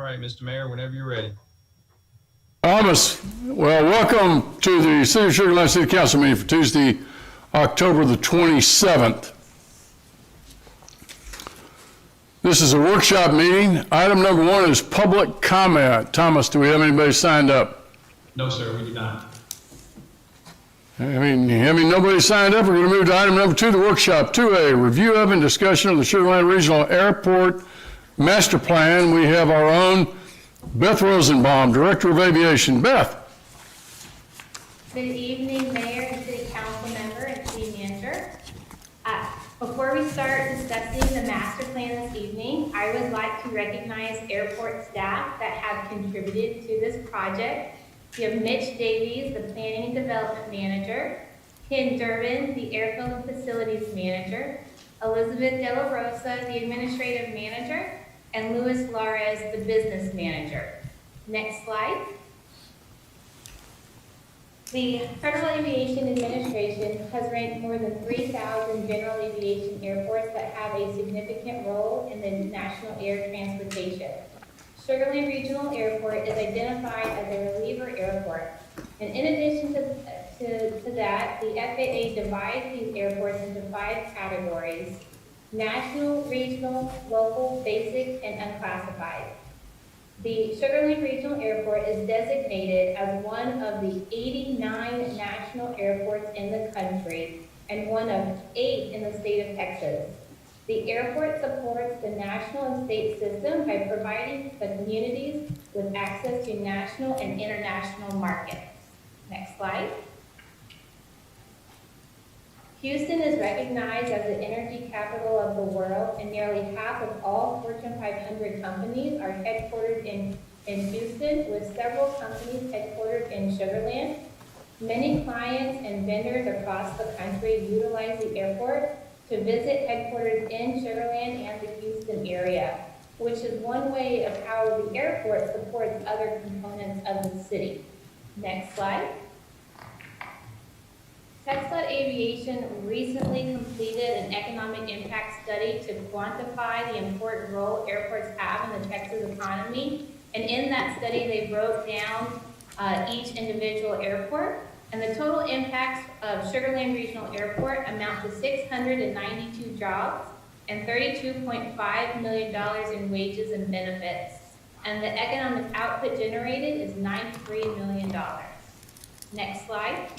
All right, Mr. Mayor, whenever you're ready. Thomas, well, welcome to the City of Sugar Land City Council meeting for Tuesday, October the 27th. This is a workshop meeting. Item number 1 is public comment. Thomas, do we have anybody signed up? No, sir, we do not. Nobody signed up. We're going to move to item number 2, the workshop 2A, review of and discussion of the Sugar Land Regional Airport Master Plan. We have our own Beth Rosenbaum, Director of Aviation. Beth. Good evening, Mayor and City Council member and City Manager. Before we start discussing the master plan this evening, I would like to recognize airport staff that have contributed to this project. We have Mitch Davies, the Planning and Development Manager, Ken Durbin, the Airfield and Facilities Manager, Elizabeth De La Rosa, the Administrative Manager, and Luis Lares, the Business Manager. Next slide. The Federal Aviation Administration has ranked more than 3,000 general aviation airports that have a significant role in the national air transportation. Sugar Land Regional Airport is identified as a reliever airport. And in addition to that, the FAA divides these airports into 5 categories: national, regional, local, basic, and unclassified. The Sugar Land Regional Airport is designated as one of the 89 national airports in the country and one of 8 in the state of Texas. The airport supports the national and state system by providing the communities with access to national and international markets. Next slide. Houston is recognized as the energy capital of the world, and nearly half of all Fortune 500 companies are headquartered in Houston, with several companies headquartered in Sugar Land. Many clients and vendors across the country utilize the airport to visit headquarters in Sugar Land and the Houston area, which is one way of how the airport supports other components of the city. Next slide. Texas Aviation recently completed an economic impact study to quantify the important role airports have in the Texas economy. And in that study, they broke down each individual airport. And the total impacts of Sugar Land Regional Airport amount to 692 jobs and $32.5 million in wages and benefits. And the economic output generated is $93 million. Next slide.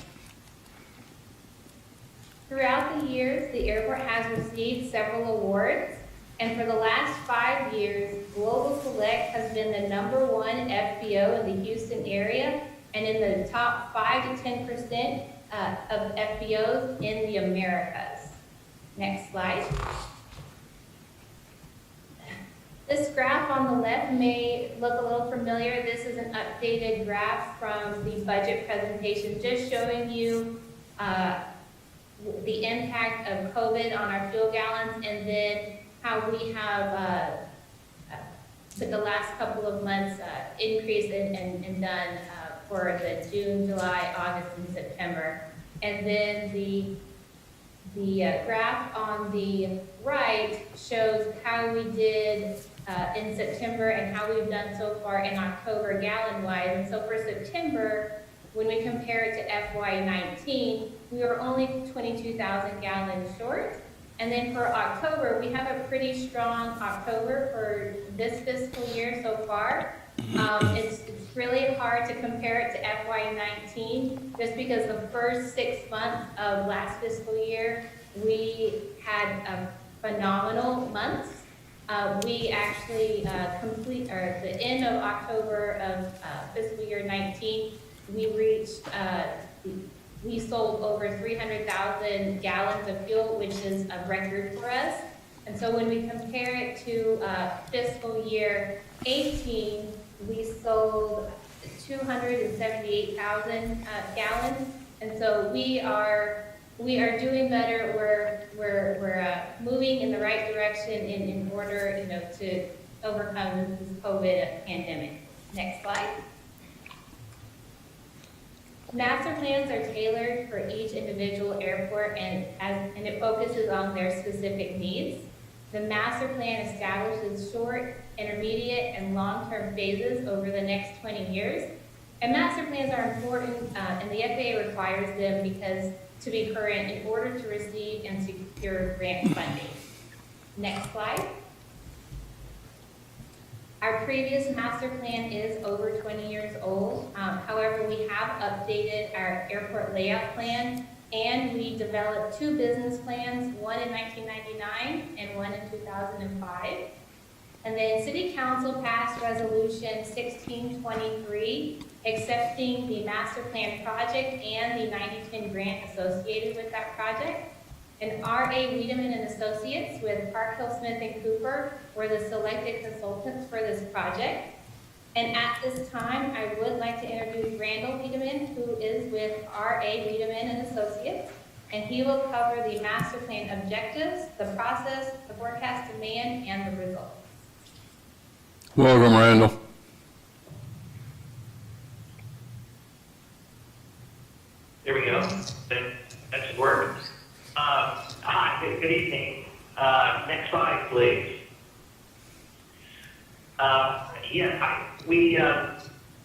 Throughout the years, the airport has received several awards, and for the last 5 years, Global Select has been the #1 FBO in the Houston area and in the top 5 to 10% of FBOs in the Americas. Next slide. This graph on the left may look a little familiar. This is an updated graph from the budget presentation, just showing you the impact of COVID on our fuel gallons, and then how we have, for the last couple of months, increased and done for the June, July, August, and September. And then the graph on the right shows how we did in September and how we've done so far in October gallon-wise. And so for September, when we compare it to FY19, we were only 22,000 gallons short. And then for October, we have a pretty strong October for this fiscal year so far. It's really hard to compare it to FY19 just because the first 6 months of last fiscal year, we had phenomenal months. We actually the end of October of fiscal year 19, we sold over 300,000 gallons of fuel, which is a record for us. And so when we compare it to fiscal year 18, we sold 278,000 gallons. And so we are doing better. We're moving in the right direction in order, to overcome this COVID pandemic. Next slide. Master plans are tailored for each individual airport and it focuses on their specific needs. The master plan establishes short, intermediate, and long-term phases over the next 20 years. And master plans are important, and the FAA requires them because to be current in order to receive and secure grant funding. Next slide. Our previous master plan is over 20 years old. However, we have updated our airport layout plan, and we developed two business plans, one in 1999 and one in 2005. And then City Council passed Resolution 1623, accepting the master plan project and the 9010 grant associated with that project. And R.A. Wiedemann and Associates with Park Hill Smith and Cooper were the selected consultants for this project. And at this time, I would like to introduce Randall Wiedemann, who is with R.A. Wiedemann and Associates, and he will cover the master plan objectives, the process, the forecast demand, and the results. Welcome, Randall. There we go. That should work. Hi, good evening. Next slide, please.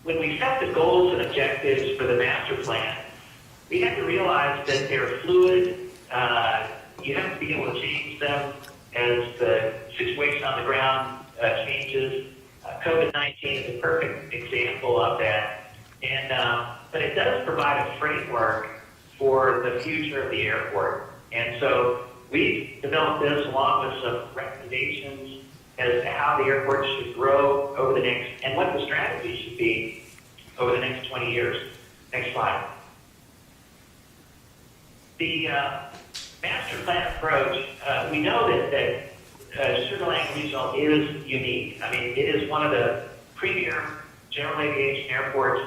When we set the goals and objectives for the master plan, we had to realize that they're fluid. You have to be able to change them as the situation on the ground changes. COVID-19 is a perfect example of that. But it does provide a framework for the future of the airport. And so we developed this along with some recommendations as to how the airport should grow over the next, and what the strategy should be over the next 20 years. Next slide. The master plan approach, we know that Sugar Land Regional is unique. I mean, it is one of the premier general aviation airports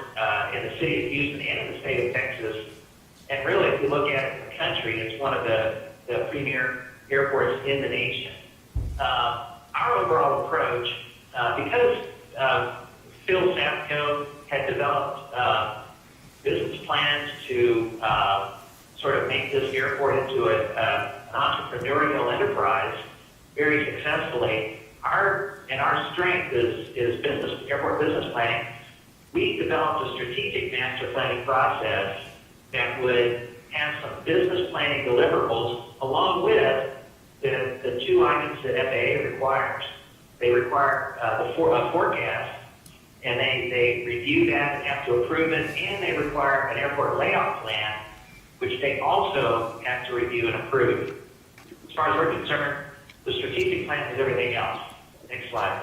in the city of Houston and in the state of Texas. And really, if you look at it in the country, it's one of the premier airports in the nation. Our overall approach, because Phil Sapco had developed business plans to sort of make this airport into an entrepreneurial enterprise very successfully, our strength is airport business planning. We developed a strategic master planning process that would have some business planning deliverables along with the two items that FAA requires. They require a forecast, and they review that and have to approve it, and they require an airport layout plan, which they also have to review and approve. As far as we're concerned, the strategic plan is everything else. Next slide.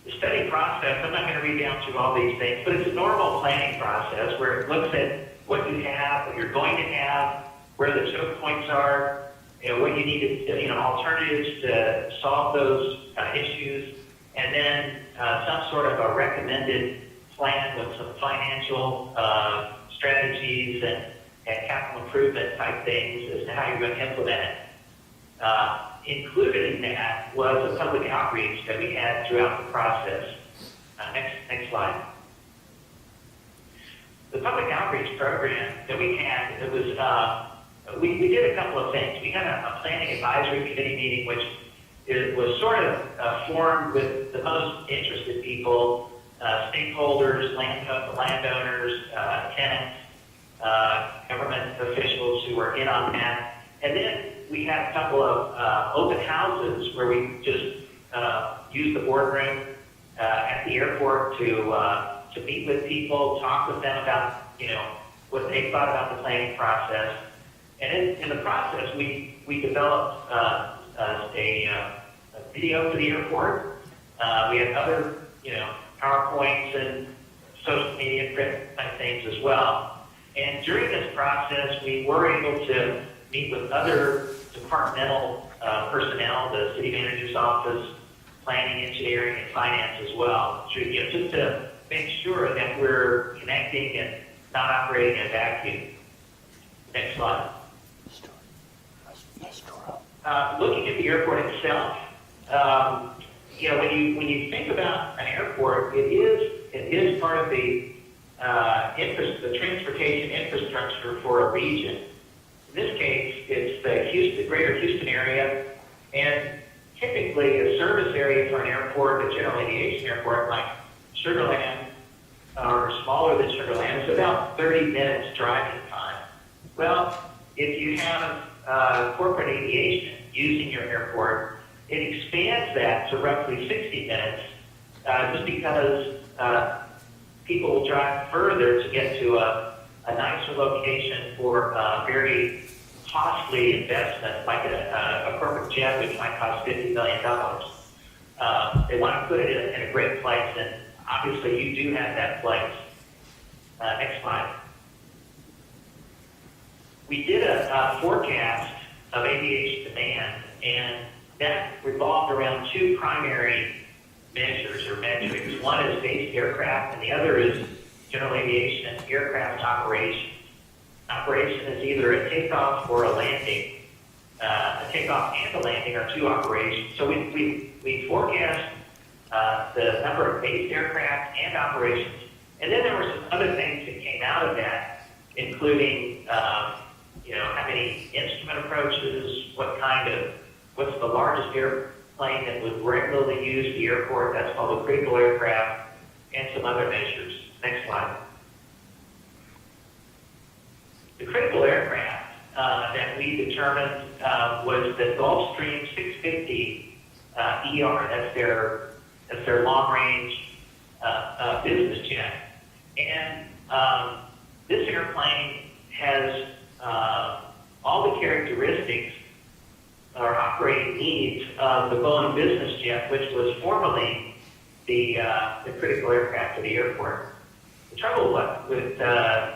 The study process, I'm not going to read down through all these things, but it's a normal planning process where it looks at what you have, what you're going to have, where the choke points are, what you need to, alternatives to solve those issues, and then some sort of a recommended plan with some financial strategies and capital improvement type things as to how you're going to implement it. Included in that was a public outreach that we had throughout the process. Next slide. The public outreach program that we had, it was, we did a couple of things. We had a planning advisory committee meeting, which was sort of formed with the most interested people, stakeholders, landowners, tenants, government officials who were in on that. And then we had a couple of open houses where we just used the boardroom at the airport to meet with people, talk with them about, what they thought about the planning process. And in the process, we developed a video for the airport. We had other, PowerPoints and social media and print type things as well. And during this process, we were able to meet with other departmental personnel, the city manager's office, planning, engineering, and finance as well, just to make sure that we're connecting and not operating in a vacuum. Next slide. Looking at the airport itself, when you think about an airport, it is part of the transportation infrastructure for a region. In this case, it's the greater Houston area, and typically a service area for an airport, a general aviation airport like Sugar Land, or smaller than Sugar Land, is about 30 minutes driving time. Well, if you have corporate aviation using your airport, it expands that to roughly 60 minutes, just because people will drive further to get to a nicer location for a very costly investment, like a corporate jet, which might cost $50 million. They want to put it in a great place, and obviously you do have that place. Next slide. We did a forecast of aviation demand, and that revolved around two primary measures or metrics. One is base aircraft, and the other is general aviation aircraft operation. Operation is either a takeoff or a landing. A takeoff and a landing are two operations. So we forecast the number of base aircraft and operations, and then there were some other things that came out of that, including how many instrument approaches, what's the largest airplane that would regularly use the airport, that's called a critical aircraft, and some other measures. Next slide. The critical aircraft that we determined was the Gulfstream 650 ER, that's their long-range business jet. And this airplane has all the characteristics or operating needs of the Boeing business jet, which was formerly the critical aircraft of the airport. The trouble with the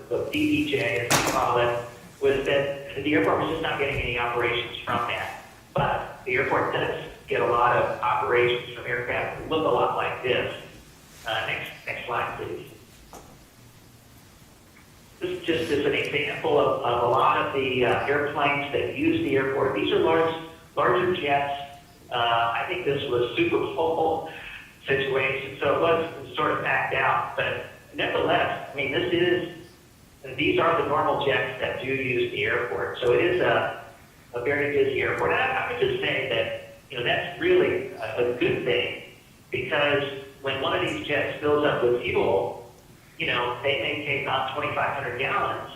BBJ, as we call it, was that the airport was just not getting any operations from that. But the airport does get a lot of operations from aircraft that look a lot like this. Next slide, please. This just is an example of a lot of the airplanes that use the airport. These are larger jets. I think this was Super Bowl situation, so it was sort of packed out. But nevertheless, I mean, these are the normal jets that do use the airport. So it is a very busy airport. And I would just say that that's really a good thing, because when one of these jets fills up with fuel, they may take on 2,500 gallons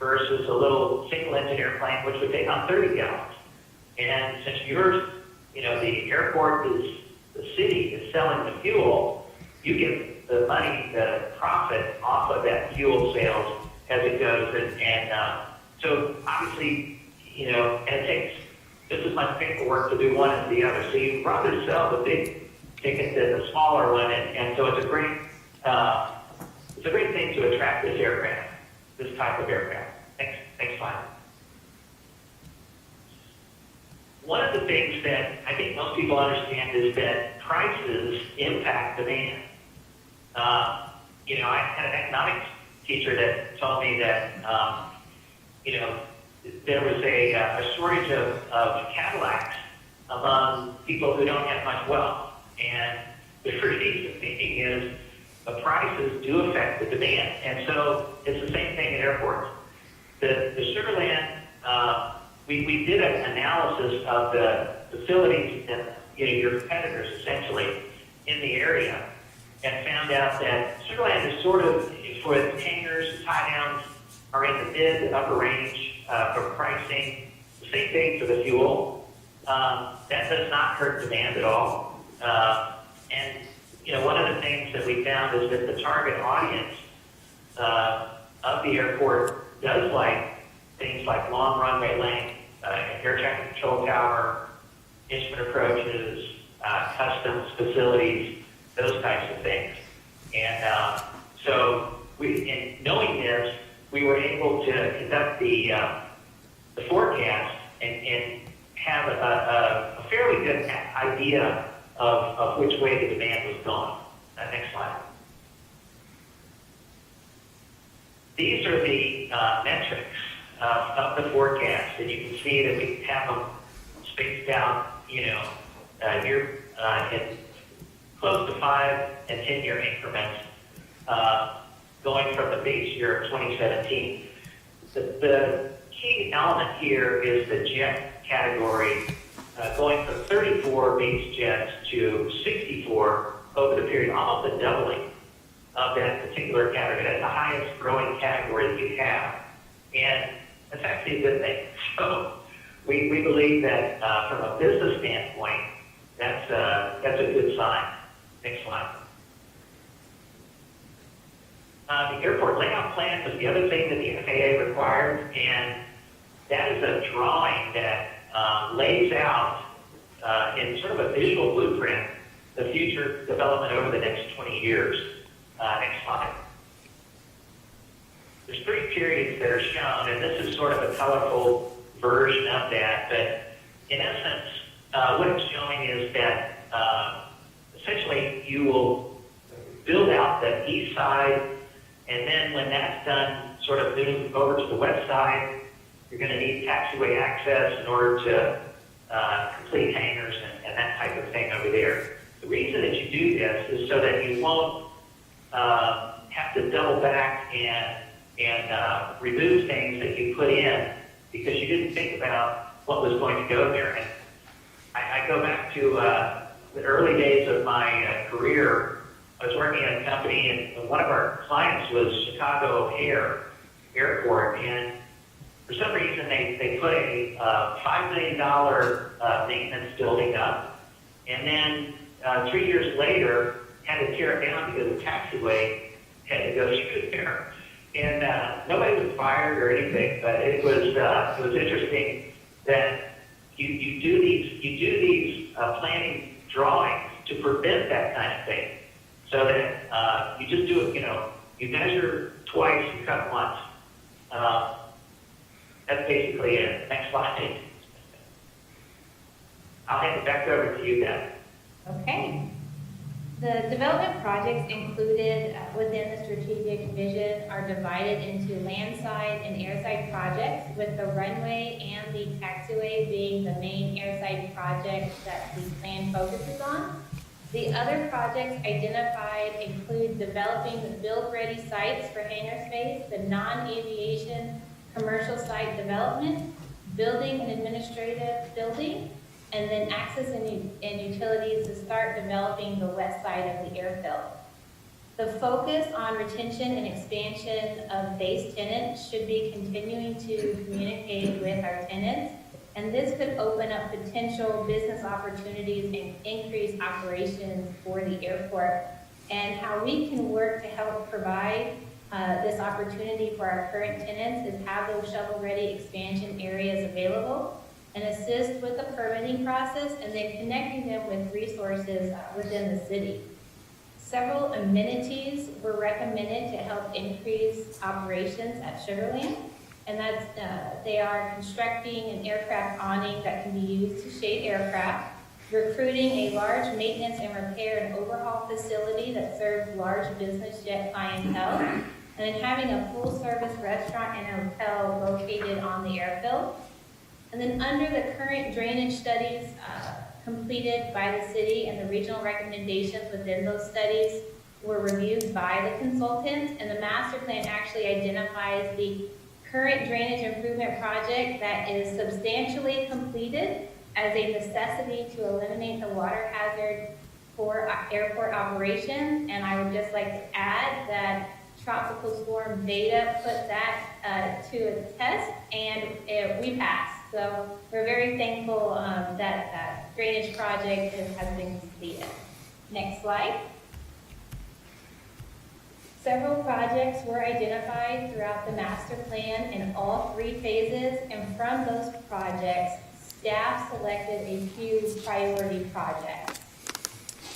versus a little single-engine airplane, which would take on 30 gallons. And since the airport is the city is selling the fuel, you get the money, the profit off of that fuel sales as it goes. And so obviously, and it takes just as much paperwork to do one as the other. So you'd rather sell the big ticket than the smaller one, and so it's a great thing to attract this aircraft, this type of aircraft. Next slide. One of the things that I think most people understand is that prices impact demand. I had an economics teacher that told me that, there was a shortage of Cadillacs among people who don't have much wealth. And the reason being is the prices do affect the demand. And so it's the same thing at airports. The Sugar Land, we did an analysis of the facilities and your competitors essentially in the area, and found out that Sugar Land is sort of, for its hangars and tie downs, are in the mid to upper range for pricing. The same thing for the fuel. That does not hurt demand at all. And one of the things that we found is that the target audience of the airport does like things like long runway length, air traffic control tower, instrument approaches, customs facilities, those types of things. And so in knowing this, we were able to conduct the forecast and have a fairly good idea of which way the demand was going. Next slide. These are the metrics of the forecast, and you can see that we have them spaced out, here in close to 5 and 10-year increments, going from the base year of 2017. The key element here is the jet category, going from 34 base jets to 64 over the period, almost a doubling of that particular category. That's the highest growing category that you have. And that's actually a good thing. So we believe that from a business standpoint, that's a good sign. Next slide. The airport layout plan was the other thing that the FAA required, and that is a drawing that lays out in sort of a visual blueprint the future development over the next 20 years. Next slide. There's 3 periods that are shown, and this is sort of a colorful version of that, but in essence, what it's showing is that essentially you will build out the east side, and then when that's done, sort of move over to the west side. You're going to need taxiway access in order to complete hangars and that type of thing over there. The reason that you do this is so that you won't have to double back and remove things that you put in because you didn't think about what was going to go there. And I go back to the early days of my career. I was working at a company, and one of our clients was Chicago O'Hare Airport, and for some reason they put a $5 million maintenance building up, and then 3 years later had to tear it down because the taxiway had to go through there. And nobody was fired or anything, but it was interesting that you do these planning drawings to prevent that kind of thing, so that you just do it. You measure twice, you cut once. That's basically it. Next slide. I'll hand it back over to you, Deb. Okay. The development projects included within the strategic vision are divided into Landside and Airside projects, with the runway and the taxiway being the main Airside project that the plan focuses on. The other projects identified include developing the build-ready sites for hangar space, the non-aviation commercial site development, building and administrative building, and then access and utilities to start developing the west side of the airfield. The focus on retention and expansion of base tenants should be continuing to communicate with our tenants, and this could open up potential business opportunities and increase operations for the airport. And how we can work to help provide this opportunity for our current tenants is have those shovel-ready expansion areas available, and assist with the permitting process, and then connecting them with resources within the city. Several amenities were recommended to help increase operations at Sugar Land, and that's they are constructing an aircraft awning that can be used to shade aircraft, recruiting a large maintenance and repair and overhaul facility that serves large business jet clientele, and then having a full-service restaurant and hotel located on the airfield. And then under the current drainage studies completed by the city, and the regional recommendations within those studies were reviewed by the consultant, and the master plan actually identifies the current drainage improvement project that is substantially completed as a necessity to eliminate the water hazard for airport operations. And I would just like to add that Tropical Storm Beta put that to a test, and we passed. So we're very thankful that that drainage project has been completed. Next slide. Several projects were identified throughout the master plan in all 3 phases, and from those projects, staff selected a few priority projects.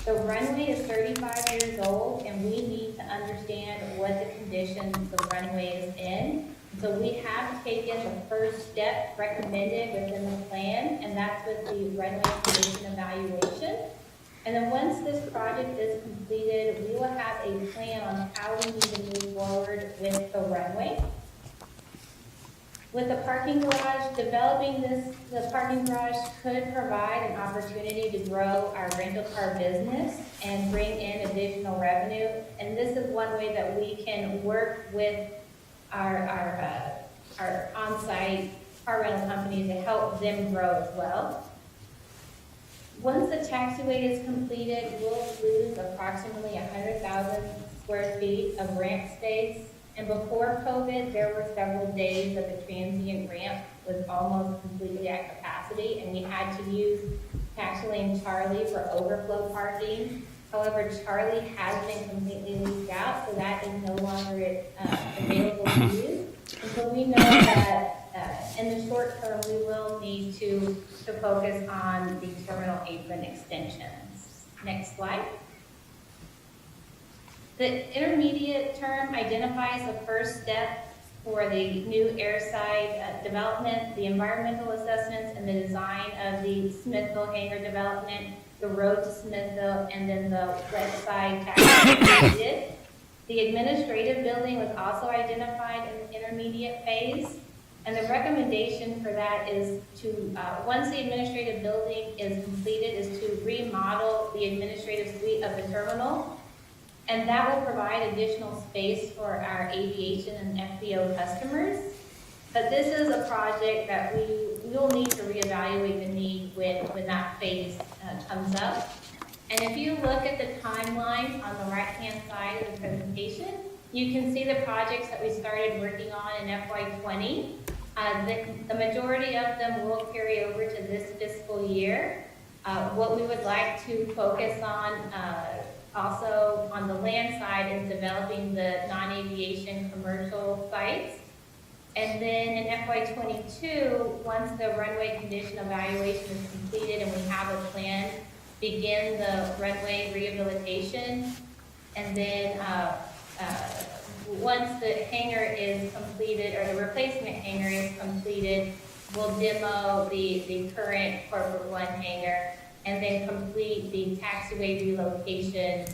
The runway is 35 years old, and we need to understand what the condition the runway is in. So we have taken the first step recommended within the plan, and that's with the runway condition evaluation. And then once this project is completed, we will have a plan on how we need to move forward with the runway. With the parking garage, developing the parking garage could provide an opportunity to grow our rental car business and bring in additional revenue. And this is one way that we can work with our our on-site car rental company to help them grow as well. Once the taxiway is completed, we'll lose approximately 100,000 square feet of ramp space. And before COVID, there were several days that the transient ramp was almost completely at capacity, and we had to use taxi lane Charlie for overflow parking. However, Charlie has been completely leased out, so that is no longer available to use. And so we know that in the short term, we will need to focus on the terminal apron extensions. Next slide. The intermediate term identifies the first step for the new Airside development, the environmental assessments, and the design of the Smithville hangar development, the road to Smithville, and then the west side taxi. The administrative building was also identified in the intermediate phase, and the recommendation for that is to, once the administrative building is completed, is to remodel the administrative suite of the terminal. And that will provide additional space for our aviation and FBO customers. But this is a project that we will need to reevaluate the need when that phase comes up. And if you look at the timeline on the right-hand side of the presentation, you can see the projects that we started working on in FY20. The majority of them will carry over to this fiscal year. What we would like to focus on also on the land side is developing the non-aviation commercial sites. And then in FY22, once the runway condition evaluation is completed and we have a plan, begin the runway rehabilitation. And then once the hangar is completed, or the replacement hangar is completed, we'll demo the current Corporate 1 hangar and then complete the taxiway relocation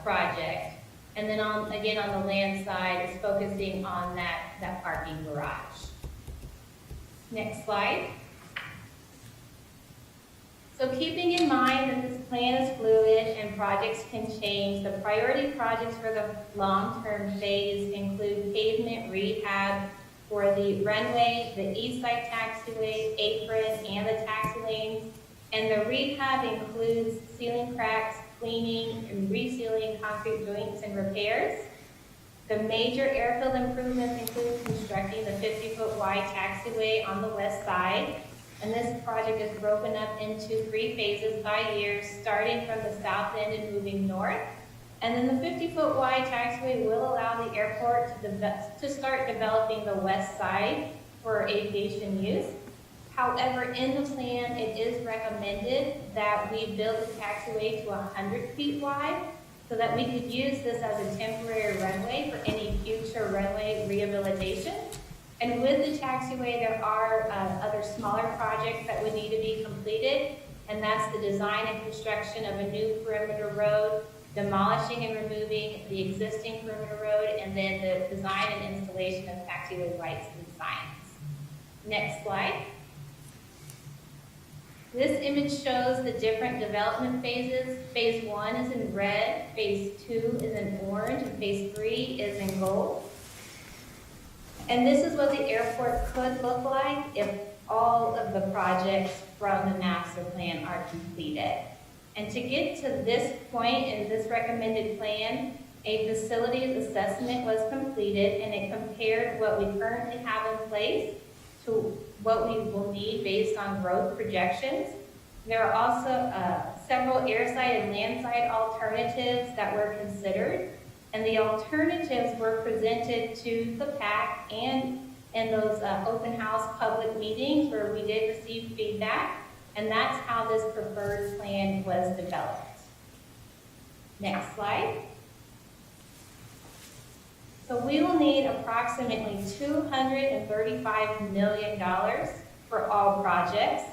project. And then again on the land side is focusing on that parking garage. Next slide. So keeping in mind that this plan is fluid and projects can change, the priority projects for the long-term phase include pavement rehab for the runway, the east side taxiway, apron, and the taxi lanes. And the rehab includes sealing cracks, cleaning, and resealing concrete joints and repairs. The major airfield improvements include constructing the 50-foot wide taxiway on the west side. And this project is broken up into 3 phases by year, starting from the south end and moving north. And then the 50-foot wide taxiway will allow the airport to start developing the west side for aviation use. However, in the plan, it is recommended that we build the taxiway to 100 feet wide so that we could use this as a temporary runway for any future runway rehabilitation. And with the taxiway, there are other smaller projects that would need to be completed, and that's the design and construction of a new perimeter road, demolishing and removing the existing perimeter road, and then the design and installation of taxiway lights and signs. Next slide. This image shows the different development phases. Phase 1 is in red, phase 2 is in orange, and phase 3 is in gold. And this is what the airport could look like if all of the projects from the master plan are completed. And to get to this point in this recommended plan, a facilities assessment was completed and it compared what we currently have in place to what we will need based on growth projections. There are also several airside and landside alternatives that were considered, and the alternatives were presented to the PAC and in those open house public meetings where we did receive feedback, and that's how this preferred plan was developed. Next slide. So we will need approximately $235 million for all projects.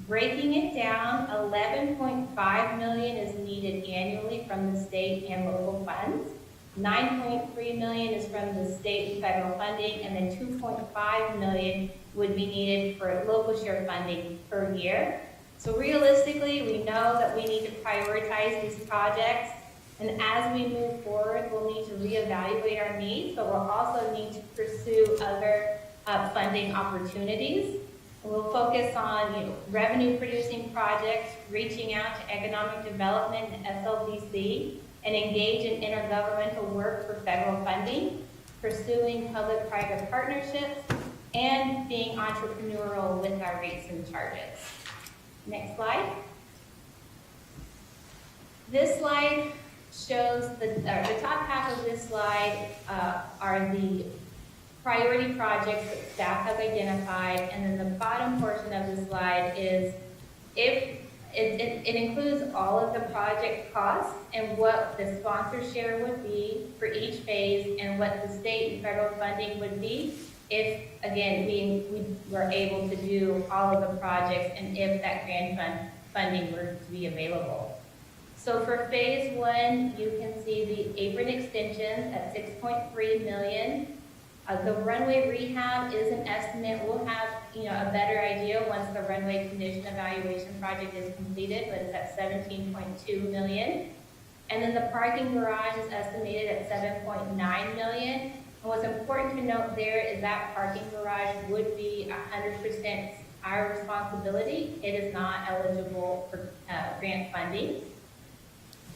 Breaking it down, $11.5 million is needed annually from the state and local funds. $9.3 million is from the state and federal funding, and then $2.5 million would be needed for local share funding per year. So realistically, we know that we need to prioritize these projects. And as we move forward, we'll need to reevaluate our needs, but we'll also need to pursue other funding opportunities. We'll focus on revenue-producing projects, reaching out to economic development and SLDC, and engage in intergovernmental work for federal funding, pursuing public-private partnerships, and being entrepreneurial with our rates and charges. Next slide. This slide shows the top half of this slide are the priority projects that staff has identified, and then the bottom portion of the slide is if it includes all of the project costs and what the sponsor share would be for each phase and what the state and federal funding would be if, again, we were able to do all of the projects and if that grant funding were to be available. So for phase one, you can see the apron extensions at $6.3 million. The runway rehab is an estimate. We'll have a better idea once the runway condition evaluation project is completed, but it's at $17.2 million. And then the parking garage is estimated at $7.9 million. And what's important to note there is that parking garage would be 100% our responsibility. It is not eligible for grant funding.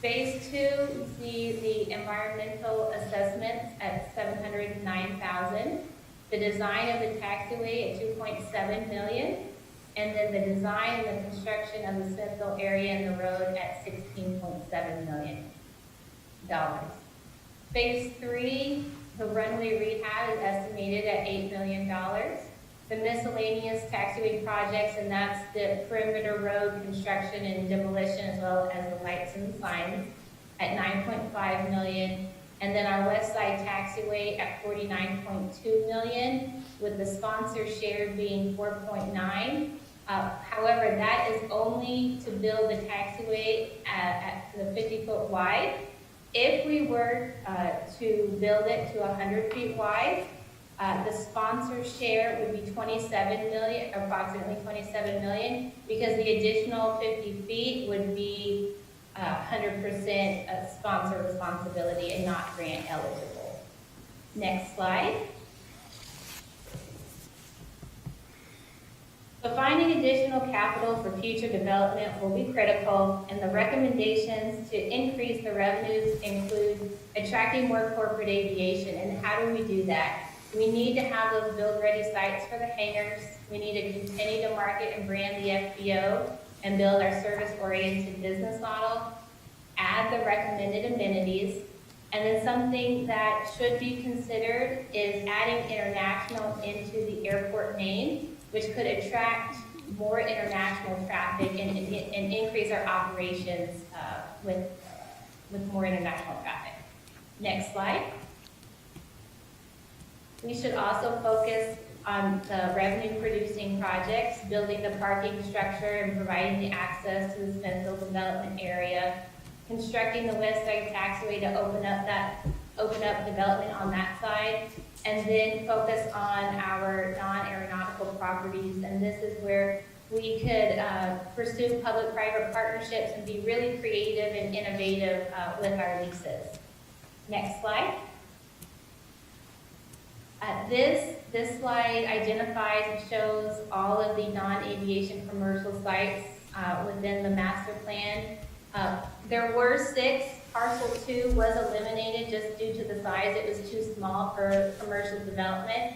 Phase two, you see the environmental assessments at $709,000, the design of the taxiway at $2.7 million, and then the design and the construction of the Smithville area and the road at $16.7 million. Phase three, the runway rehab is estimated at $8 million. The miscellaneous taxiway projects, and that's the perimeter road construction and demolition, as well as the lights and signs at $9.5 million. And then our west side taxiway at $49.2 million, with the sponsor share being $4.9. However, that is only to build the taxiway at the 50-foot wide. If we were to build it to 100 feet wide, the sponsor share would be $27 million, approximately $27 million, because the additional 50 feet would be 100% sponsor responsibility and not grant eligible. Next slide. So finding additional capital for future development will be critical, and the recommendations to increase the revenues include attracting more corporate aviation. And how do we do that? We need to have those build-ready sites for the hangars. We need to continue to market and brand the FBO and build our service-oriented business model, add the recommended amenities, and then something that should be considered is adding international into the airport name, which could attract more international traffic and increase our operations with more international traffic. Next slide. We should also focus on the revenue-producing projects, building the parking structure and providing the access to the Smithville development area, constructing the west side taxiway to open up development on that side, and then focus on our non-aeronautical properties. And this is where we could pursue public-private partnerships and be really creative and innovative with our leases. Next slide. This slide identifies and shows all of the non-aviation commercial sites within the master plan. There were 6. Parcel 2 was eliminated just due to the size. It was too small for commercial development.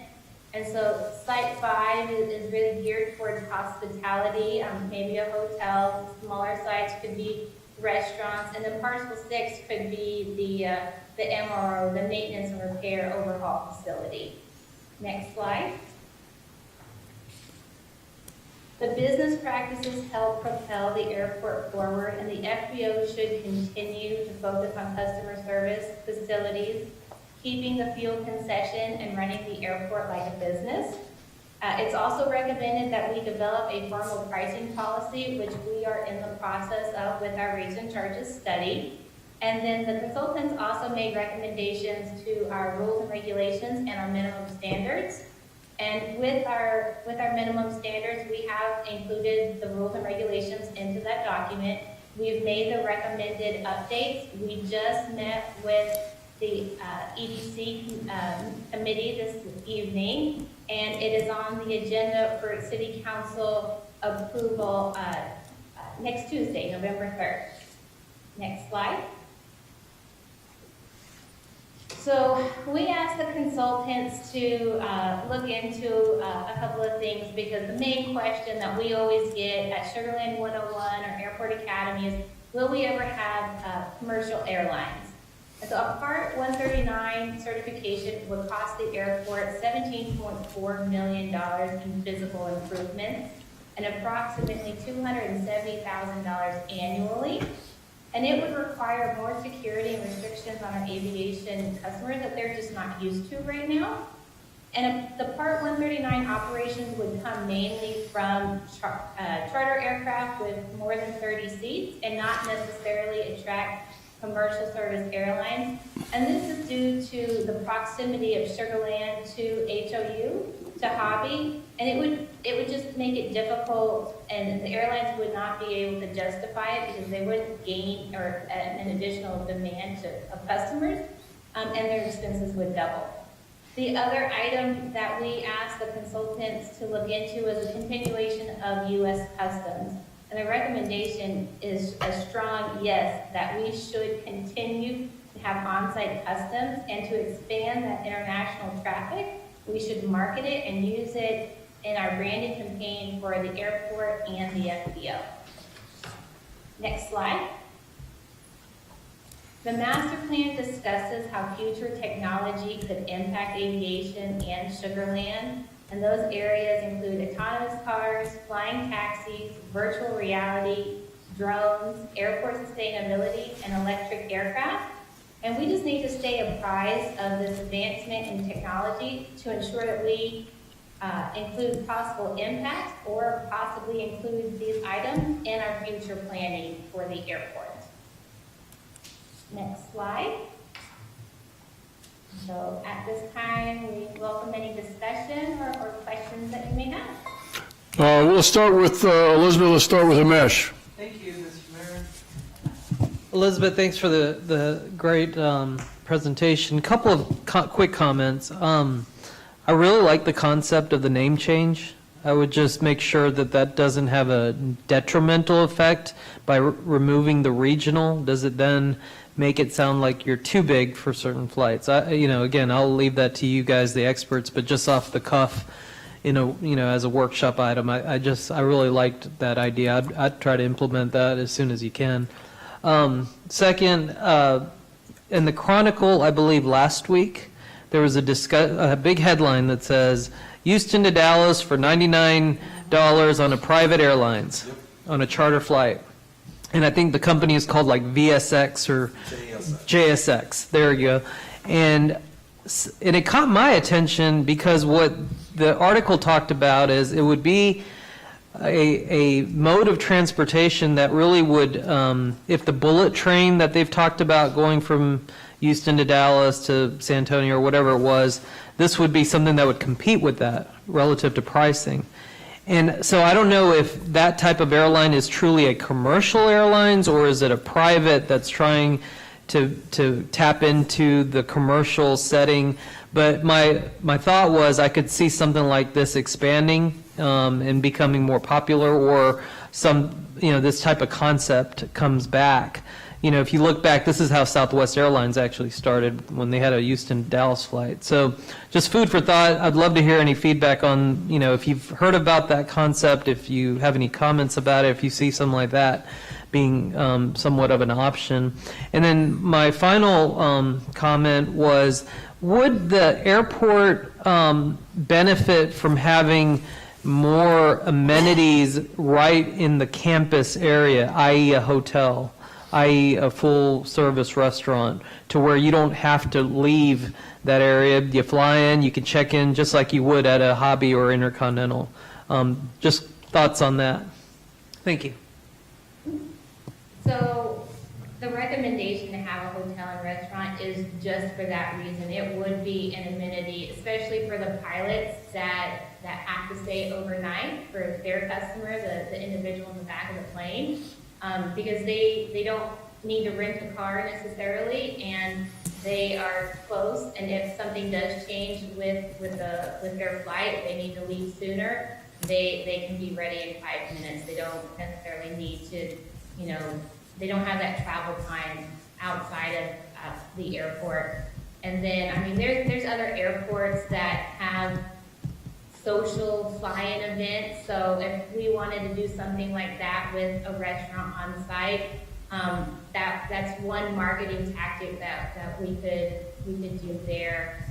And so site 5 is really geared towards hospitality, maybe a hotel. Smaller sites could be restaurants. And then parcel 6 could be the MRO, the maintenance and repair overhaul facility. Next slide. The business practices help propel the airport forward, and the FBO should continue to focus on customer service, facilities, keeping the fuel concession, and running the airport like a business. It's also recommended that we develop a formal pricing policy, which we are in the process of with our rates and charges study. And then the consultants also made recommendations to our rules and regulations and our minimum standards. And with our minimum standards, we have included the rules and regulations into that document. We've made the recommended updates. We just met with the EDC committee this evening, and it is on the agenda for city council approval next Tuesday, November 3rd. Next slide. So we asked the consultants to look into a couple of things, because the main question that we always get at Sugarland 101 or Airport Academy is, will we ever have commercial airlines? And so a Part 139 certification would cost the airport $17.4 million in physical improvements and approximately $270,000 annually. And it would require more security and restrictions on our aviation customers that they're just not used to right now. And the Part 139 operations would come mainly from charter aircraft with more than 30 seats and not necessarily attract commercial service airlines. And this is due to the proximity of Sugarland to HOU, to Hobby, and it would just make it difficult, and the airlines would not be able to justify it because they wouldn't gain or an additional demand of customers, and their expenses would double. The other item that we asked the consultants to look into was a continuation of U.S. Customs. And the recommendation is a strong yes, that we should continue to have on-site customs, and to expand that international traffic, we should market it and use it in our branding campaign for the airport and the FBO. Next slide. The master plan discusses how future technology could impact aviation and Sugarland, and those areas include autonomous cars, flying taxis, virtual reality, drones, airport sustainability, and electric aircraft. And we just need to stay apprised of this advancement in technology to ensure that we include possible impacts or possibly include these items in our future planning for the airport. Next slide. So at this time, we welcome any discussion or questions that you may have. We'll start with Elizabeth. Let's start with Amesh. Thank you, Mr. Mayor. Elizabeth, thanks for the great presentation. Couple of quick comments. I really like the concept of the name change. I would just make sure that that doesn't have a detrimental effect by removing the regional. Does it then make it sound like you're too big for certain flights? Again, I'll leave that to you guys, the experts, but just off the cuff, as a workshop item, I really liked that idea. I'd try to implement that as soon as you can. Second, in the Chronicle, I believe last week, there was a big headline that says, Houston to Dallas for $99 on a private airlines, on a charter flight. And I think the company is called like VSX or JSX. There you go. And it caught my attention because what the article talked about is it would be a mode of transportation that really would, if the bullet train that they've talked about going from Houston to Dallas to San Antonio or whatever it was, this would be something that would compete with that relative to pricing. And so I don't know if that type of airline is truly a commercial airlines, or is it a private that's trying to tap into the commercial setting. But my thought was I could see something like this expanding and becoming more popular, or this type of concept comes back. If you look back, this is how Southwest Airlines actually started when they had a Houston-Dallas flight. So just food for thought. I'd love to hear any feedback on, if you've heard about that concept, if you have any comments about it, if you see something like that being somewhat of an option. And then my final comment was, would the airport benefit from having more amenities right in the campus area, i.e. a hotel, i.e. a full-service restaurant, to where you don't have to leave that area? You fly in, you can check in just like you would at a Hobby or Intercontinental. Just thoughts on that. Thank you. So the recommendation to have a hotel and restaurant is just for that reason. It would be an amenity, especially for the pilots that have to stay overnight for their customer, the individual in the back of the plane. Because they don't need to rent a car necessarily, and they are close, and if something does change with their flight, they need to leave sooner, they can be ready in 5 minutes. They don't necessarily need to, they don't have that travel time outside of the airport. And then, I mean, there's other airports that have social fly-in events, so if we wanted to do something like that with a restaurant on site, that's one marketing tactic that we could do there,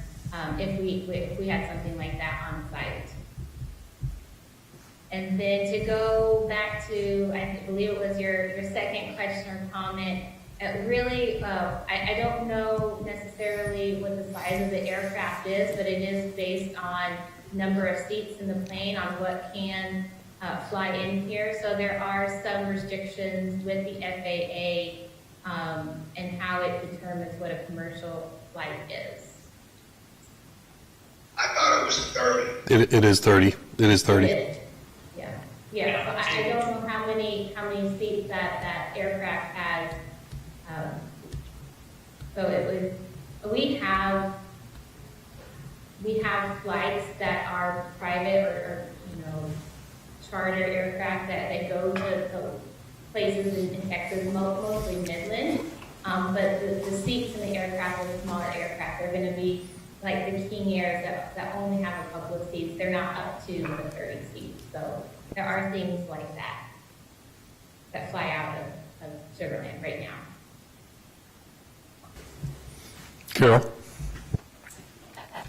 if we had something like that on site. And then to go back to, I believe it was your second question or comment, really, I don't know necessarily what the size of the aircraft is, but it is based on number of seats in the plane on what can fly in here. So there are some restrictions with the FAA and how it determines what a commercial flight is. I thought it was 30. It is 30. It is 30. Yeah. So I don't know how many seats that aircraft has. So it was. We have flights that are private or charter aircraft that go to places in Texas, mostly Midland. But the seats in the aircraft are the smaller aircraft. They're going to be like the King Airs that only have a couple of seats. They're not up to the 30 seats. So there are things like that fly out of Sugar Land right now. Carol?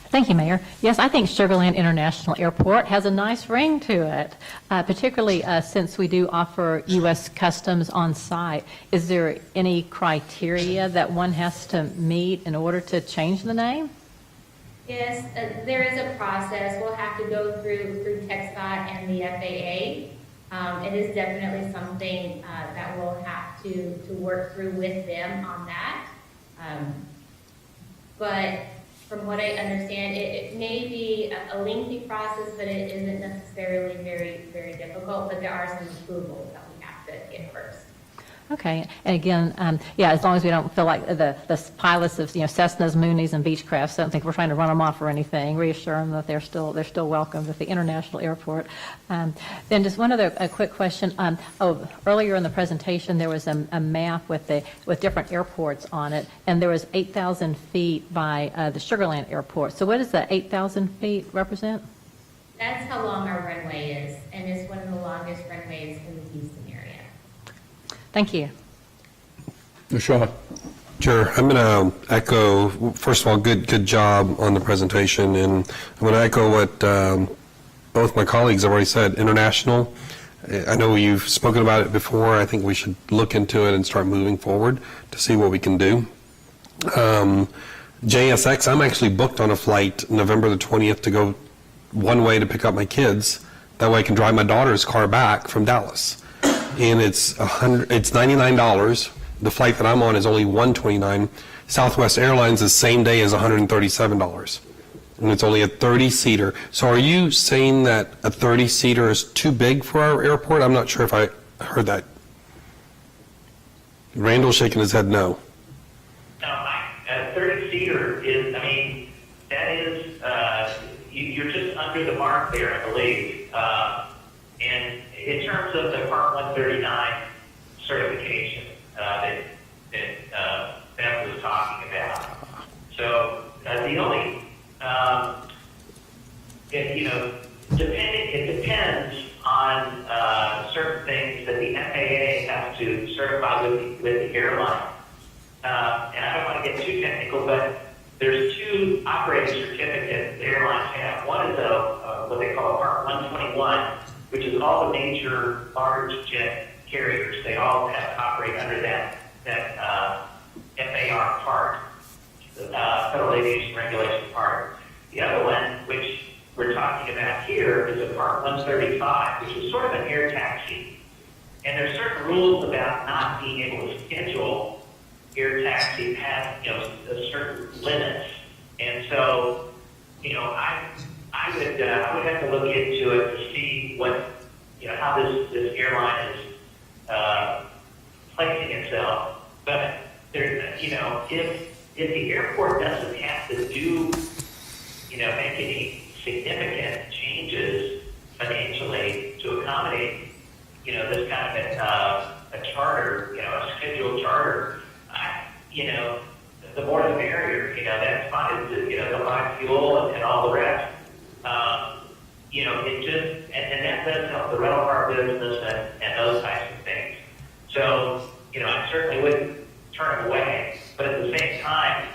Thank you, Mayor. Yes, I think Sugar Land International Airport has a nice ring to it, particularly since we do offer U.S. Customs on site. Is there any criteria that one has to meet in order to change the name? Yes, there is a process. We'll have to go through TxDOT and the FAA. It is definitely something that we'll have to work through with them on that. But from what I understand, it may be a lengthy process, but it isn't necessarily very, very difficult. But there are some approvals that we have to get first. Okay, and again, as long as we don't feel like the pilots of Cessnas, Moonies, and Beechcrafts, I don't think we're trying to run them off or anything. Reassure them that they're still welcome at the international airport. Then just one other quick question. Earlier in the presentation, there was a map with different airports on it, and there was 8,000 feet by the Sugar Land Airport. So what does the 8,000 feet represent? That's how long our runway is, and it's one of the longest runways in the Houston area. Thank you. Sean? Sure. I'm going to echo, first of all, good job on the presentation, and I'm going to echo what both my colleagues have already said. International, I know you've spoken about it before. I think we should look into it and start moving forward to see what we can do. JSX, I'm actually booked on a flight November the 20th to go one way to pick up my kids. That way I can drive my daughter's car back from Dallas. And it's $99. The flight that I'm on is only $129. Southwest Airlines is same day as $137. And it's only a 30-seater. So are you saying that a 30-seater is too big for our airport? I'm not sure if I heard that. Randall's shaking his head no. No, a 30-seater is, that is, you're just under the mark there, I believe. And in terms of the Part 139 certification that Beth was talking about, so the only, it depends on certain things that the FAA has to certify with the airline. And I don't want to get too technical, but there's two operating certificates the airlines have. One is what they call a Part 121, which is all the major large jet carriers. They all have to operate under that FAR part, the Federal Aviation Regulation part. The other one, which we're talking about here, is a Part 135, which is sort of an air taxi. And there's certain rules about not being able to schedule air taxi past, certain limits. And so, I would have to look into it to see what, how this airline is placing itself But there, if the airport doesn't have to do, make any significant changes financially to accommodate, this kind of a charter, a scheduled charter, the more the merrier. That's fine. They'll buy fuel and all the rest. It just, and that does help the rental car business and those types of things. So, I certainly wouldn't turn it away. But at the same time,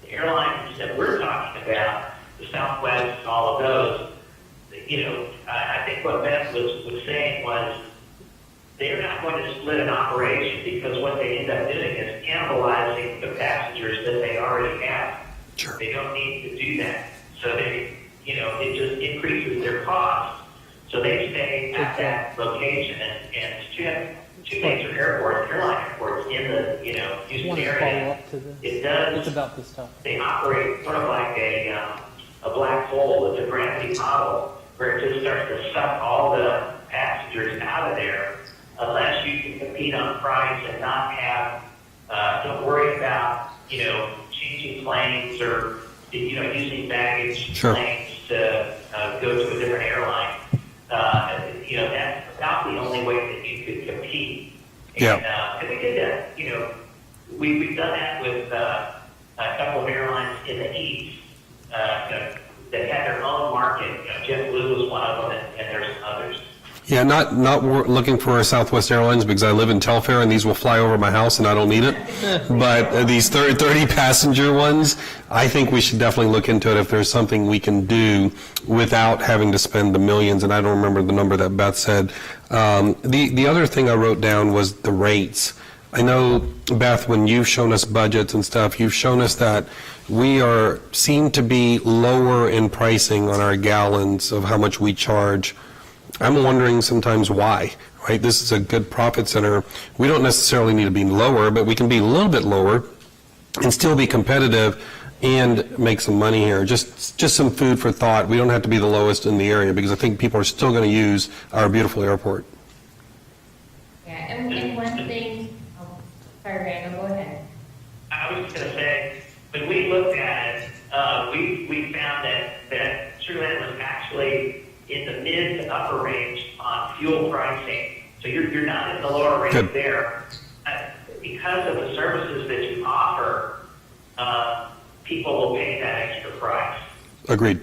the airlines that we're talking about, the Southwest and all of those, I think what Beth was saying was they're not going to split an operation because what they end up doing is cannibalizing the passengers that they already have. Sure. They don't need to do that. So it just increases their costs. So they stay at that location and two major airports, airline airports in the, Houston Want to follow area. up to this? It does. It's about this topic. They operate sort of like a black hole. It's a gravity model where it just starts to suck all the passengers out of there unless you can compete on price and not have, don't worry about, changing planes or, using baggage Sure. planes to go to a different airline. That's about the only way that you could compete. Yeah. And we did that, we've done that with a couple of airlines in the East that had their own market. JetBlue was one of them, and there's others. Yeah, not looking for a Southwest Airlines because I live in Telfair and these will fly over my house and I don't need it. But these 30 passenger ones, I think we should definitely look into it if there's something we can do without having to spend the millions. And I don't remember the number that Beth said. The other thing I wrote down was the rates. I know, Beth, when you've shown us budgets and stuff, you've shown us that we seem to be lower in pricing on our gallons of how much we charge. I'm wondering sometimes why, right? This is a good profit center. We don't necessarily need to be lower, but we can be a little bit lower and still be competitive and make some money here. Just some food for thought. We don't have to be the lowest in the area because I think people are still going to use our beautiful airport. Yeah, and one thing, sorry, Randall, go ahead. I was just going to say, when we looked at it, we found that Sugarland was actually in the mid to upper range on fuel pricing. So you're not in the lower range Good. there. Because of the services that you offer, people will pay that extra price. Agreed.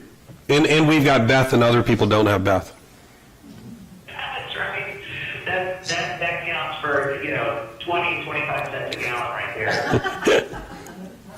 And we've got Beth and other people don't have Beth. That's right. That counts for, 20, 25 cents a gallon right there.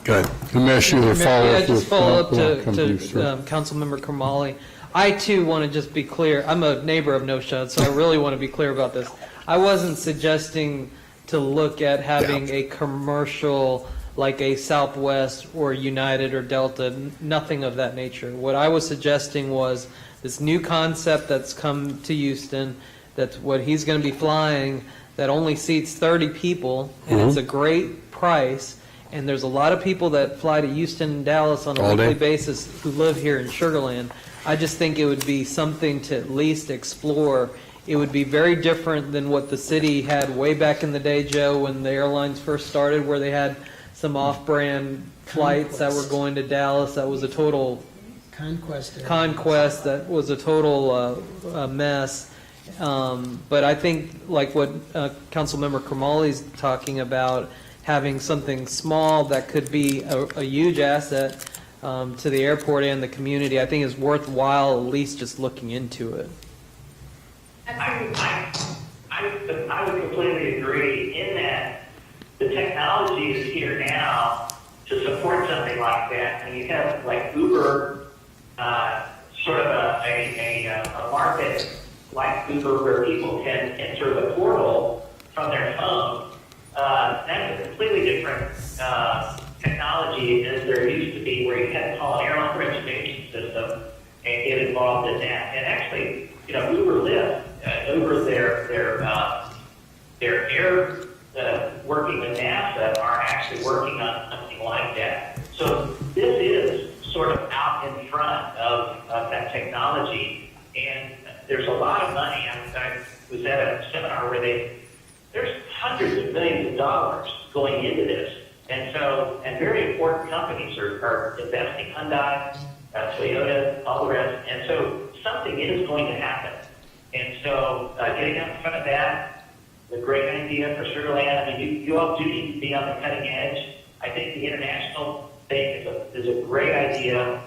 Good. Let me ask you a follow-up. Yeah, just follow up to companies, sir. Councilmember Kamali. I too want to just be clear. I'm a neighbor of No Shut, so I really want to be clear about this. I wasn't suggesting to look at having a commercial like a Southwest or United or Delta, nothing of that nature. What I was suggesting was this new concept that's come to Houston, that's what he's going to be flying, that only seats 30 people, and it's a great price. And there's a lot of people that fly to Houston and Dallas on a All day. weekly basis who live here in Sugar Land. I just think it would be something to at least explore. It would be very different than what the city had way back in the day, Joe, when the airlines first started, where they had some off-brand flights that were going to Dallas. That was a total conquest. That was a total mess. But I think, like what Councilmember Kamali's talking about, having something small that could be a huge asset to the airport and the community, I think is worthwhile at least just looking into it. I would completely agree in that the technology is here now to support something like that. And you have like Uber, sort of a market like Uber where people can enter the portal from their phone. That's a completely different technology as there used to be, where you had to call an airline reservation system and get involved in that. And actually, Uber Lyft, Uber, their air working with NASA are actually working on something like that. So this is sort of out in front of that technology, and there's a lot of money. I was at a seminar where there's hundreds of millions of dollars going into this. And so, and very important companies are investing, Hyundai, Toyota, all the rest. And so something is going to happen. And so getting out in front of that, a great idea for Sugar Land. I mean, you all do need to be on the cutting edge. I think the international thing is a great idea.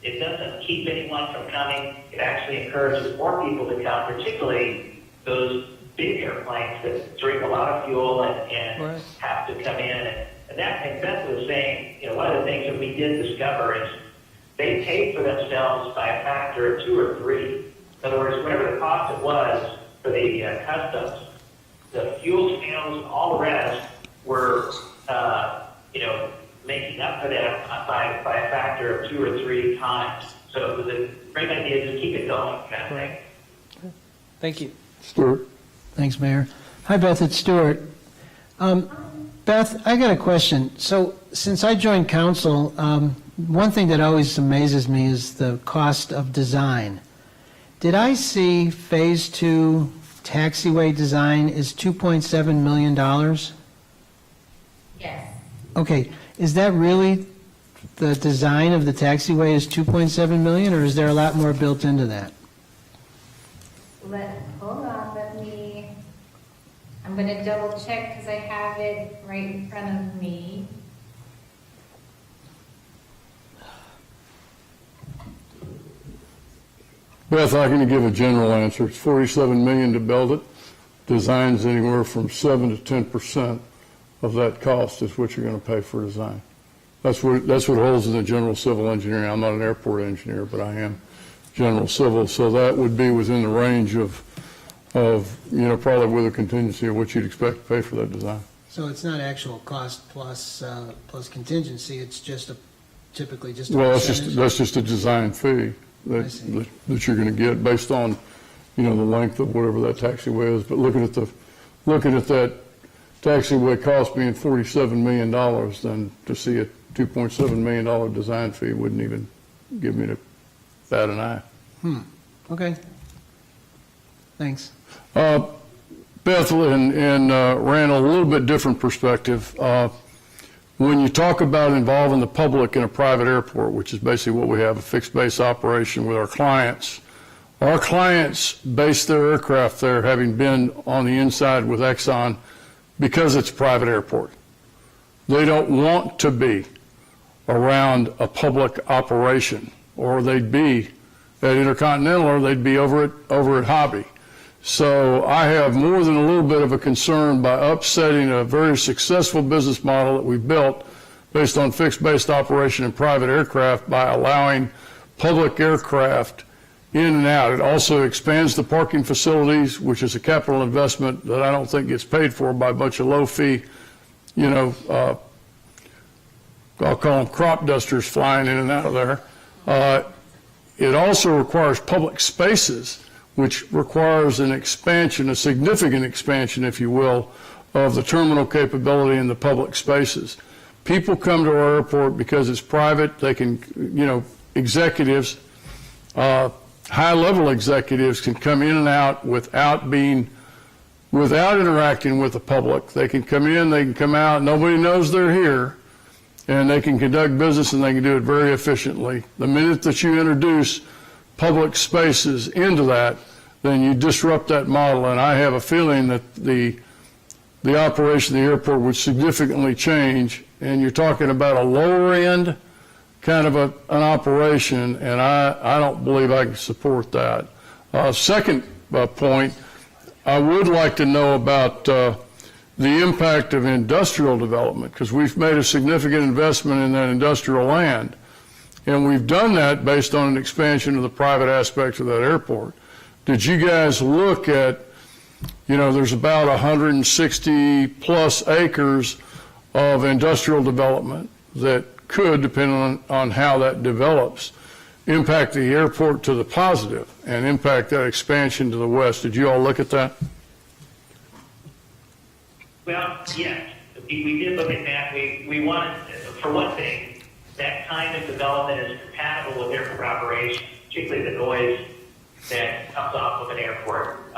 It doesn't keep anyone from coming. It actually encourages more people to come, particularly those big airplanes that drink a lot of fuel and Right. have to come in. And that, and Beth was saying, you know, one of the things that we did discover is they paid for themselves by a factor of 2 or 3. In other words, whatever the cost it was for the customs, the fuel scales, all the rest were, making up for that by a factor of 2 or 3 times. So it was a great idea to keep it going, kind of thing. Thank you. Stuart? Thanks, Mayor. Hi, Beth, it's Stuart. Beth, I got a question. So since I joined council, one thing that always amazes me is the cost of design. Did I see Phase 2 taxiway design is $2.7 million? Yes. Okay, is that really the design of the taxiway is $2.7 million, or is there a lot more built into that? Hold on, I'm gonna double check because I have it right in front of me. Beth, I can give a general answer. It's $47 million to build it. Design's anywhere from 7 to 10% of that cost is what you're going to pay for design. That's what holds in the general civil engineering. I'm not an airport engineer, but I am general civil. So that would be within the range of probably with a contingency of what you'd expect to pay for that design. So it's not actual cost plus contingency, it's just typically just a Well, percentage? that's just a design fee I see. that you're going to get based on, the length of whatever that taxiway is. But looking at that taxiway cost being $47 million, then to see a $2.7 million design fee wouldn't even give me to bat an eye. Okay. Thanks. Beth and ran a little bit different perspective. When you talk about involving the public in a private airport, which is basically what we have, a fixed base operation with our clients base their aircraft there, having been on the inside with Exxon, because it's a private airport. They don't want to be around a public operation, or they'd be at Intercontinental, or they'd be over at Hobby. So I have more than a little bit of a concern by upsetting a very successful business model that we've built based on fixed-based operation and private aircraft by allowing public aircraft in and out. It also expands the parking facilities, which is a capital investment that I don't think gets paid for by a bunch of low-fee, I'll call them crop dusters flying in and out of there. It also requires public spaces, which requires an expansion, a significant expansion, if you will, of the terminal capability in the public spaces. People come to our airport because it's private. They can, executives, high-level executives can come in and out without interacting with the public. They can come in, they can come out, nobody knows they're here, and they can conduct business, and they can do it very efficiently. The minute that you introduce public spaces into that, then you disrupt that model, and I have a feeling that the operation of the airport would significantly change, and you're talking about a lower end kind of an operation, and I don't believe I can support that. Second point, I would like to know about the impact of industrial development, because we've made a significant investment in that industrial land. And we've done that based on an expansion of the private aspects of that airport. Did you guys look at, there's about 160 plus acres of industrial development that could, depending on how that develops, impact the airport to the positive and impact that expansion to the west. Did you all look at that? Well, yes, we did look at that. We wanted, for one thing, that kind of development is compatible with airport operations, particularly the noise that comes off of an airport.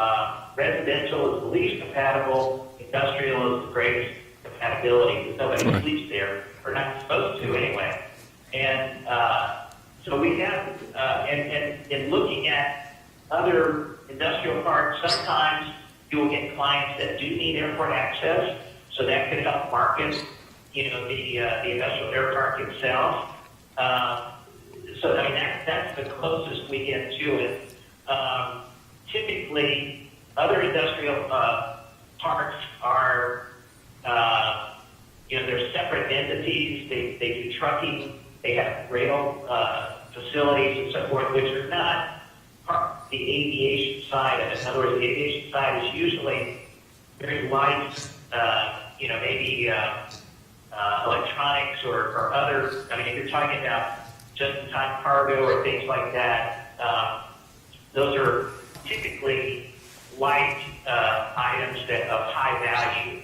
residential is the least compatible, industrial is the greatest compatibility, because nobody Right. sleeps there, or not supposed to anyway. And so we have, and in looking at other industrial parks, sometimes you will get clients that do need airport access, so that could help market, the industrial air park itself. So, I mean, that's the closest we get to it. Typically, other industrial parks are, they're separate entities. They do trucking. They have rail facilities and so forth, which are not part of the aviation side of it. In other words, the aviation side is usually very light, maybe electronics or other. I mean, if you're talking about just-in-time cargo or things like that, those are typically light items that of high value.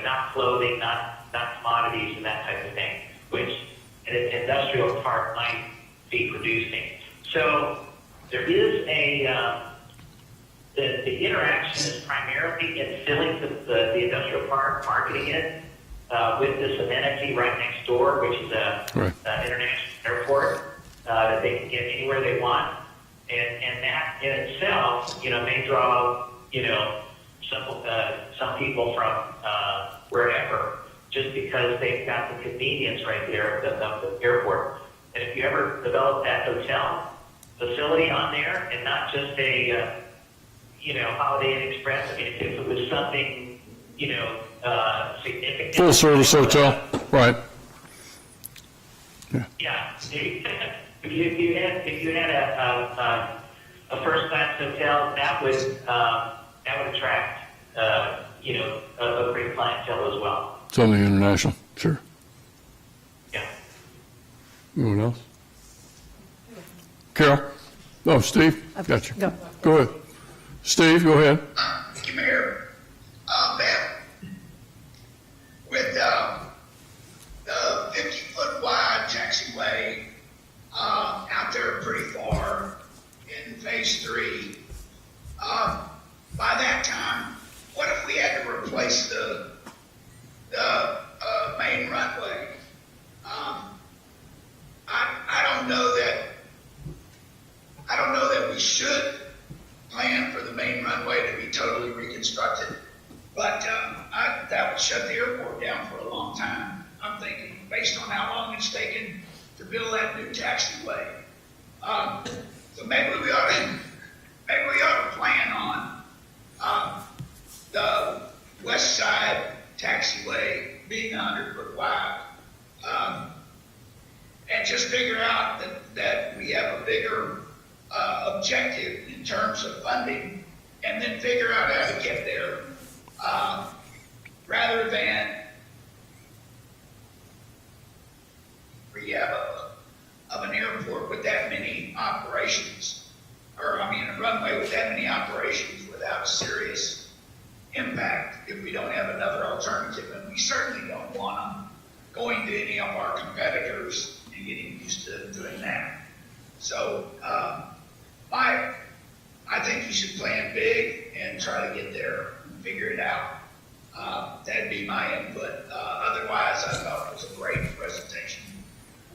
Not clothing, not commodities, and that type of thing, which an industrial park might be producing. So there is the interaction is primarily in filling the industrial park, marketing it with this amenity right next door, which is Right. an international airport that they can get anywhere they want, and that in itself, may draw some people from wherever, just because they've got the convenience right there of the airport. And if you ever develop that hotel facility on there, and not just a Holiday Inn Express, I mean, if it was something significant, Full service hotel, right. yeah. If you had a first class hotel, that would attract a great clientele as well. Something international, sure. Yeah. Anyone else? Carol? Oh, Steve? Got you. Go. Go ahead. Steve, go ahead. Thank you, Mayor. Beth, with the 50-foot wide taxiway out there pretty far in phase 3, by that time, what if we had to replace the main runway? I don't know that we should plan for the main runway to be totally reconstructed, but that would shut the airport down for a long time. I'm thinking, based on how long it's taken to build that new taxiway. So maybe we ought to plan on the west side taxiway being 100-foot wide, and just figure out that we have a bigger objective in terms of funding, and then figure out how to get there, rather than rehab of an airport with that many operations, a runway with that many operations without a serious impact if we don't have another alternative. And we certainly don't want them going to any of our competitors and getting used to doing that. So I think you should plan big and try to get there and figure it out. That'd be my input. Otherwise, I thought it was a great presentation.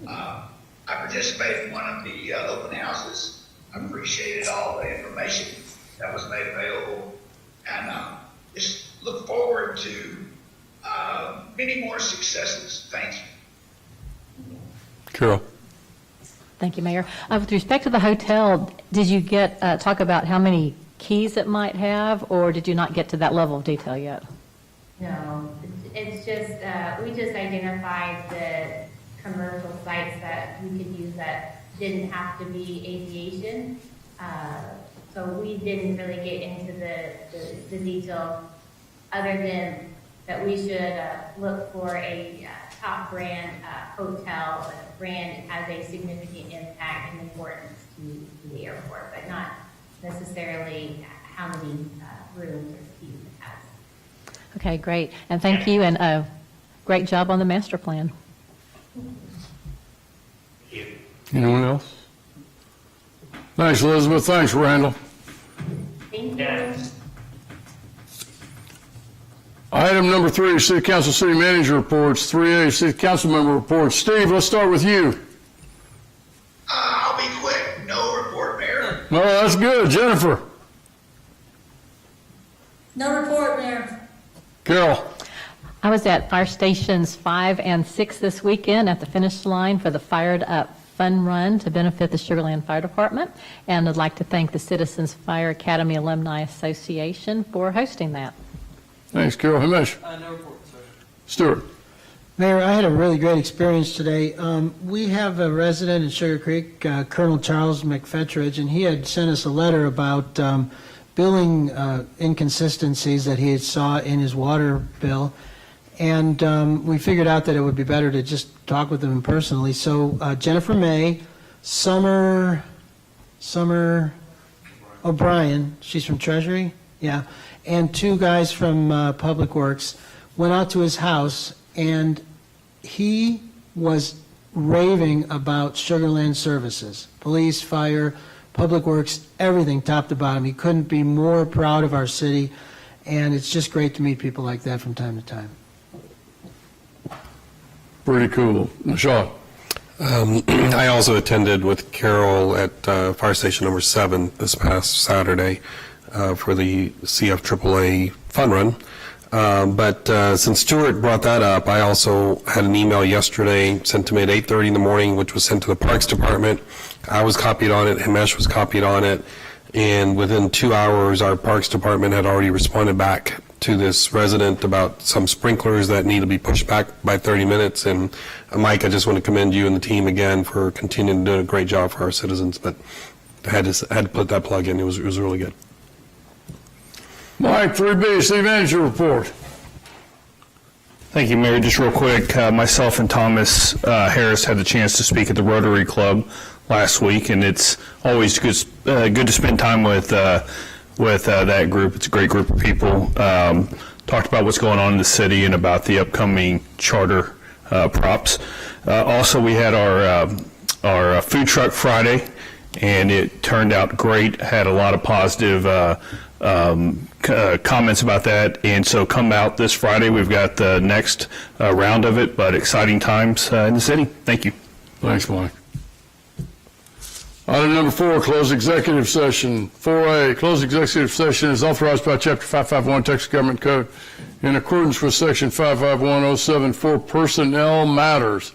I participated in one of the open houses. I appreciated all the information that was made available, and just look forward to many more successes. Thank you. Carol? Thank you, Mayor. With respect to the hotel, did you get, talk about how many keys it might have, or did you not get to that level of detail yet? No, it's just, we just identified the commercial sites that we could use that didn't have to be aviation. So we didn't really get into the details, other than that we should look for a top brand hotel, a brand that has a significant impact and importance to the airport, but not necessarily how many rooms or keys it has. Okay, great. And thank you, and great job on the master plan. Thank you. Anyone else? Thanks, Elizabeth. Thanks, Randall. Thank you. Yeah. Item number 3, City Council City Manager reports. 3A, City Council Member reports. Steve, let's start with you. I'll be quick. No report, Mayor. Well, that's good. Jennifer? No report, Mayor. Carol? I was at fire stations 5 and 6 this weekend at the finish line for the Fired Up Fun Run to benefit the Sugar Land Fire Department, and I'd like to thank the Citizens Fire Academy Alumni Association for hosting that. Thanks, Carol. Himesh? No report, sir. Stuart? Mayor, I had a really great experience today. We have a resident in Sugar Creek, Colonel Charles McFetridge, and he had sent us a letter about billing inconsistencies that he had saw in his water bill. And we figured out that it would be better to just talk with him personally. So Jennifer May, Summer O'Brien, she's from Treasury, yeah, and 2 guys from Public Works went out to his house, and he was raving about Sugar Land services, police, fire, Public Works, everything top to bottom. He couldn't be more proud of our city, and it's just great to meet people like that from time to time. Pretty cool. Michelle? I also attended with Carol at Fire Station number 7 this past Saturday for the CFAAA Fun Run. But since Stuart brought that up, I also had an email yesterday sent to me at 8:30 in the morning, which was sent to the Parks Department. I was copied on it, Himesh was copied on it, and within 2 hours, our Parks Department had already responded back to this resident about some sprinklers that need to be pushed back by 30 minutes. And Mike, I just want to commend you and the team again for continuing to do a great job for our citizens, but I had to put that plug in. It was really good. Mike, 3B, City Manager report. Thank you, Mayor. Just real quick, myself and Thomas Harris had the chance to speak at the Rotary Club last week, and it's always good to spend time with that group. It's a great group of people. Talked about what's going on in the city and about the upcoming charter props. Also, we had our Food Truck Friday, and it turned out great. Had a lot of positive comments about that, and so come out this Friday. We've got the next round of it, but exciting times in the city. Thank you. Thanks, Mike. Item number 4, closed executive session. 4A, closed executive session is authorized by Chapter 551 Texas Government Code in accordance with Section 55107 for personnel matters.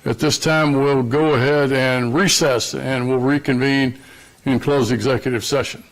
At this time, we'll go ahead and recess, and we'll reconvene in closed executive session.